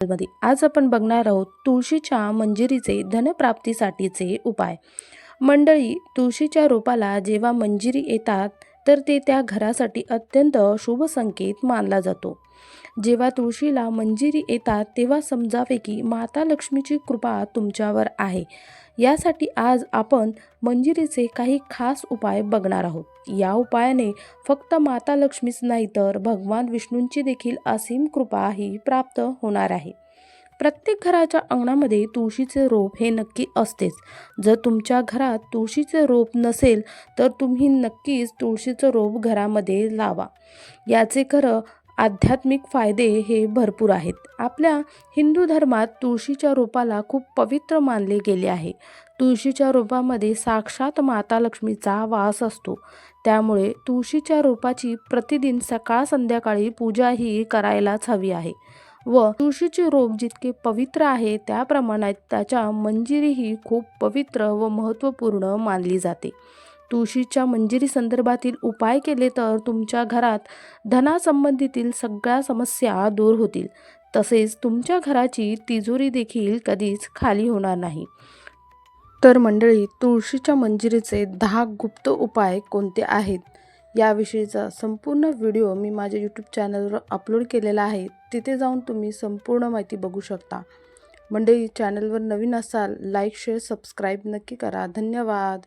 मध्ये आज आपण बघणार आहोत तुळशीच्या मंजिरीचे धनप्राप्तीसाठीचे उपाय। मंडळी, तुळशीच्या रोपाला जेव्हा मंजिरी येतात तर ते त्या घरासाठी अत्यंत शुभ संकेत मानला जातो। जेव्हा तुळशीला मंजिरी येतात तेव्हा समजावे की माता लक्ष्मीची कृपा तुमच्यावर आहे। यासाठी आज आपण मंजिरीचे काही खास उपाय बघणार आहोत। या उपायाने फक्त माता लक्ष्मीच नाही तर भगवान विष्णूंची देखील असीम कृपा ही प्राप्त होणार आहे। प्रत्येक घराच्या अंगणामध्ये तुळशीचे रोप हे नक्की असतेच। जर तुमच्या घरात तुळशीचे रोप नसेल तर तुम्ही नक्कीच तुळशीचं रोप घरामध्ये लावा। याचे खरं आध्यात्मिक फायदे हे भरपूर आहेत। आपल्या हिंदू धर्मात तुळशीच्या रोपाला खूप पवित्र मानले गेले आहे। तुळशीच्या रोपामध्ये साक्षात माता लक्ष्मीचा वास असतो। त्यामुळे तुळशीच्या रोपाची प्रतिदिन सकाळ संध्याकाळी पूजा ही करायलाच हवी आहे। व तुळशीचे रोप जितके पवित्र आहे त्याप्रमाणात त्याच्या मंजिरीही खूप पवित्र व महत्त्वपूर्ण मानली जाते। तुळशीच्या मंजिरी संदर्भातील उपाय केले तर तुमच्या घरात धनासंबंधीतील सगळ्या समस्या दूर होतील। तसेच तुमच्या घराची तिजोरी देखील कधीच खाली होणार नाही। तर मंडळी, तुळशीच्या मंजिरीचे 10 गुप्त उपाय कोणते आहेत याविषयीचा संपूर्ण व्हिडिओ मी माझ्या यूट्यूब चॅनलवर अपलोड केलेला आहे। तिथे जाऊन तुम्ही संपूर्ण माहिती बघू शकता। मंडळी, चॅनलवर नवीन असाल लाईक शेअर सबस्क्राईब नक्की करा। धन्यवाद।